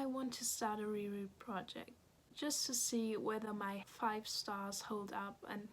want to start a reread project just to see whether my 5 stars hold up and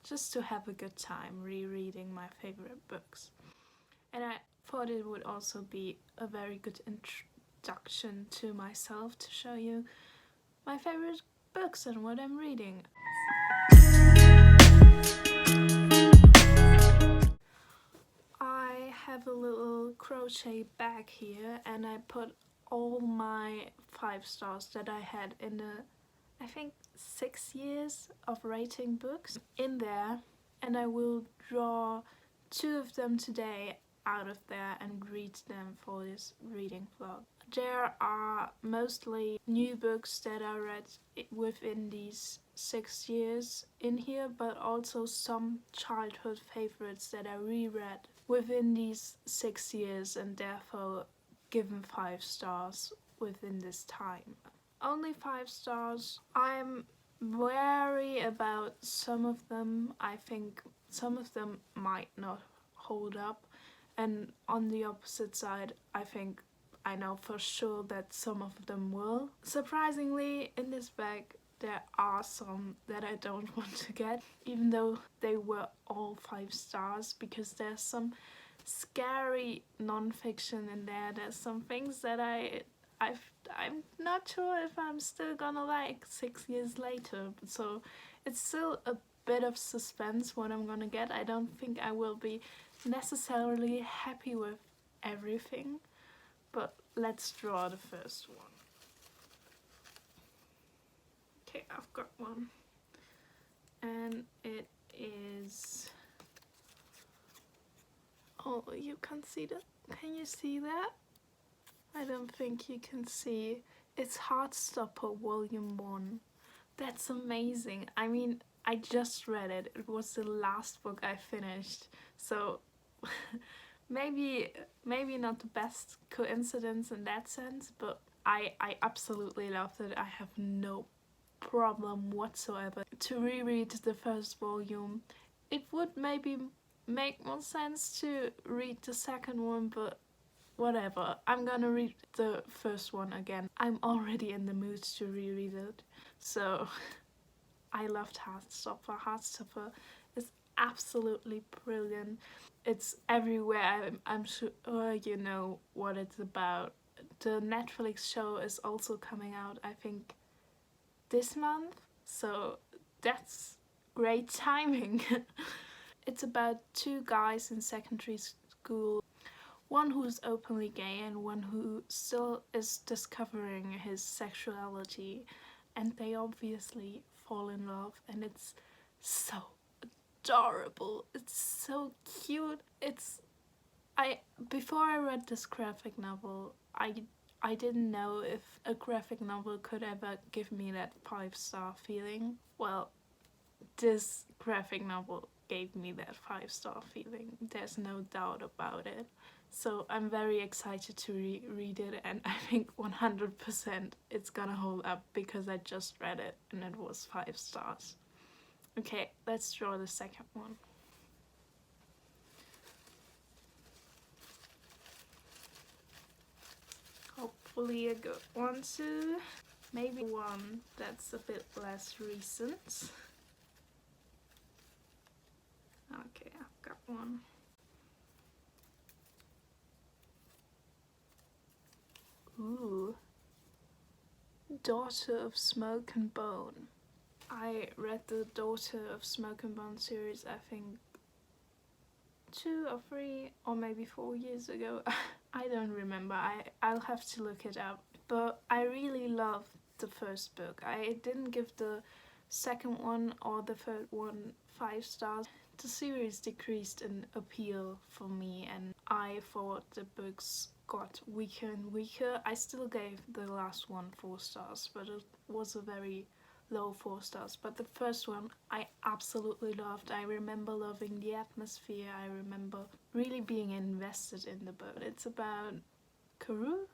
just to have a good time rereading my favorite books. And I thought it would also be a very good introduction to myself to show you my favorite books and what I'm reading. I have a little crochet bag here and I put all my 5 stars that I had in the, I think, 6 years of rating books in there, and I will draw 2 of them today out of there and read them for this reading vlog. There are mostly new books that I read within these 6 years in here, but also some childhood favorites that I reread within these 6 years and therefore given 5 stars within this time. Only 5 stars. I'm wary about some of them. I think some of them might not hold up, and on the opposite side, I think I know for sure that some of them will. Surprisingly, in this bag there are some that I don't want to get, even though they were all 5 stars, because there's some scary non-fiction in there. There's some things that I'm not sure if I'm still gonna like 6 years later, so it's still a bit of suspense what I'm gonna get. I don't think I will be necessarily happy with everything, but let's draw the first one. Okay, I've got one, and it is, oh, you can see that? Can you see that? I don't think you can see. It's Heartstopper Volume 1. That's amazing. I mean, I just read it. It was the last book I finished, so maybe not the best coincidence in that sense, but I absolutely loved it. I have no problem whatsoever to reread the first volume. It would maybe make more sense to read the second one, but whatever. I'm gonna read the first one again. I'm already in the mood to reread it, so I loved Heartstopper. Heartstopper is absolutely brilliant. It's everywhere. I'm sure you know what it's about. The Netflix show is also coming out, I think, this month, so that's great timing. It's about 2 guys in secondary school, one who's openly gay and one who still is discovering his sexuality, and they obviously fall in love, and it's so adorable. It's so cute. Before I read this graphic novel, I didn't know if a graphic novel could ever give me that 5-star feeling. Well, this graphic novel gave me that 5-star feeling. There's no doubt about it. So I'm very excited to read it, and I think 100% it's gonna hold up because I just read it and it was 5 stars. Okay, let's draw the second one. Hopefully a good one too. Maybe one that's a bit less recent. Okay, I've got one. Ooh. Daughter of Smoke and Bone. I read the Daughter of Smoke and Bone series, I think 2 or 3 or maybe 4 years ago. I don't remember. I'll have to look it up. But I really loved the first book. I didn't give the second one or the third one 5 stars. The series decreased in appeal for me, and I thought the books got weaker and weaker. I still gave the last one 4 stars, but it was a very low 4 stars. But the first one I absolutely loved. I remember loving the atmosphere. I remember really being invested in the book. It's about Karu?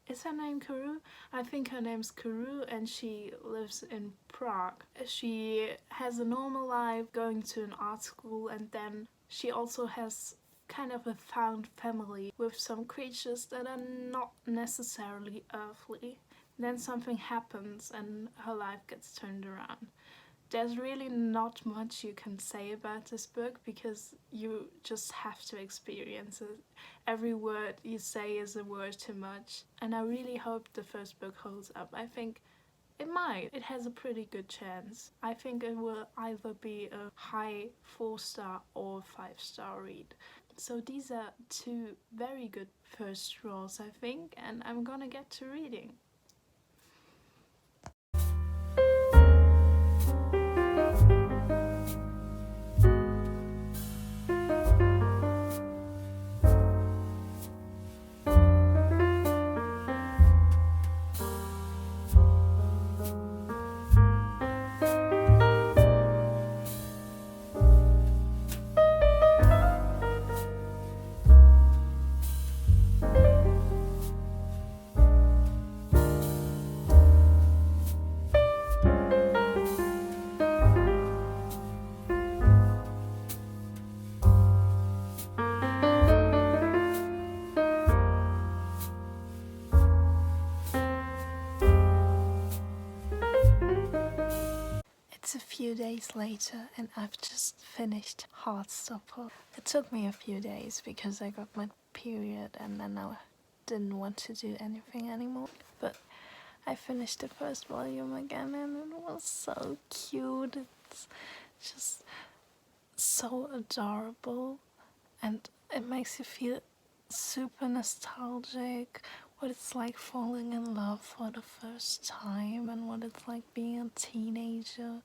Is her name Karu? I think her name's Karu, and she lives in Prague. She has a normal life going to an art school, and then she also has kind of a found family with some creatures that are not necessarily earthly. Then something happens and her life gets turned around. There's really not much you can say about this book because you just have to experience it. Every word you say is a word too much. And I really hope the first book holds up. I think it might. It has a pretty good chance. I think it will either be a high 4-star or 5-star read. So these are two very good first draws, I think, and I'm gonna get to reading. It's a few days later and I've just finished Heartstopper. It took me a few days because I got my period and then I didn't want to do anything anymore. But I finished the first volume again and it was so cute. It's just so adorable and it makes you feel super nostalgic. What it's like falling in love for the first time and what it's like being a teenager.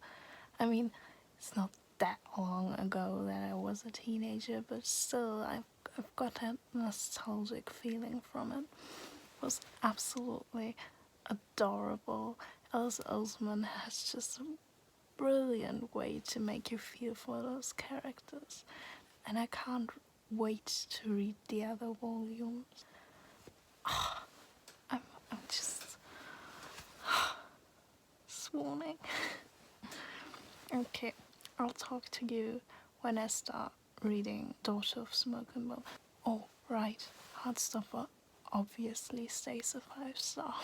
I mean, it's not that long ago that I was a teenager, but still I've got that nostalgic feeling from it. It was absolutely adorable. Elsa Osman has just a brilliant way to make you feel for those characters. And I can't wait to read the other volumes. I'm just swooning. Okay, I'll talk to you when I start reading Daughter of Smoke and Bone. Oh, right, Heartstopper obviously stays a 5-star.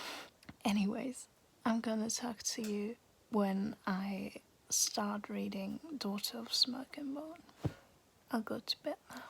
Anyways, I'm gonna talk to you when I start reading Daughter of Smoke and Bone. I'll go to bed now.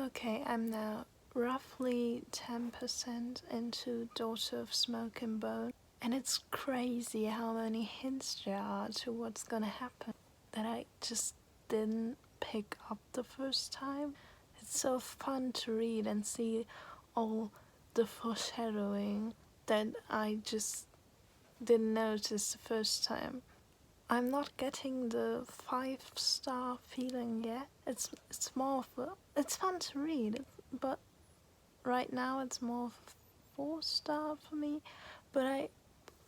Okay, I'm now roughly 10% into Daughter of Smoke and Bone, and it's crazy how many hints there are to what's gonna happen that I just didn't pick up the first time. It's so fun to read and see all the foreshadowing that I just didn't notice the first time. I'm not getting the 5-star feeling yet. It's more of a, it's fun to read, but right now it's more of a 4-star for me. But I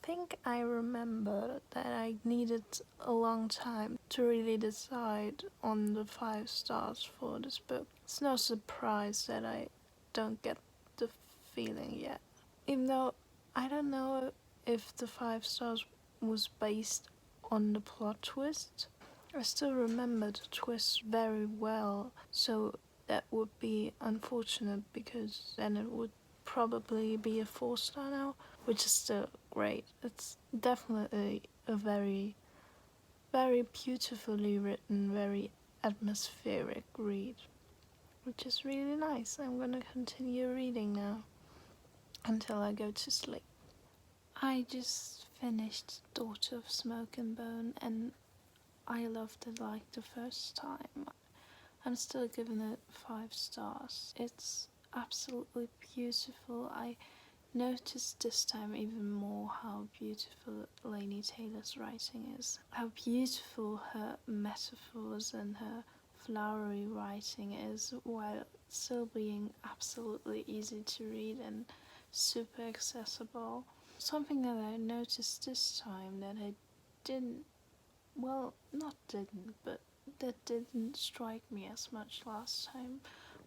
think I remember that I needed a long time to really decide on the 5 stars for this book. It's no surprise that I don't get the feeling yet. Even though I don't know if the 5 stars was based on the plot twist. I still remember the twist very well, so that would be unfortunate because then it would probably be a 4-star now, which is still great. It's definitely a very, very beautifully written, very atmospheric read, which is really nice. I'm gonna continue reading now until I go to sleep. I just finished Daughter of Smoke and Bone, and I loved it like the first time. I'm still giving it 5 stars. It's absolutely beautiful. I noticed this time even more how beautiful Laini Taylor's writing is. How beautiful her metaphors and her flowery writing is, while still being absolutely easy to read and super accessible. Something that I noticed this time that I didn't, well, not didn't, but that didn't strike me as much last time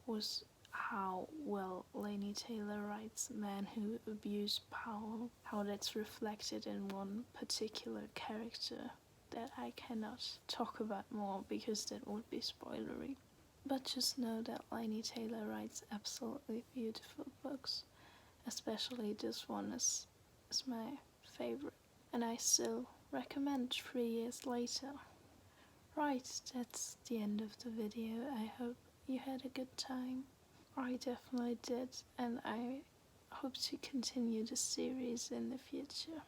was how well Laini Taylor writes men who abuse power, how that's reflected in one particular character that I cannot talk about more because that would be spoilery. But just know that Laini Taylor writes absolutely beautiful books, especially this one is my favorite, and I still recommend 3 years later. Right, that's the end of the video. I hope you had a good time. I definitely did, and I hope to continue the series in the future.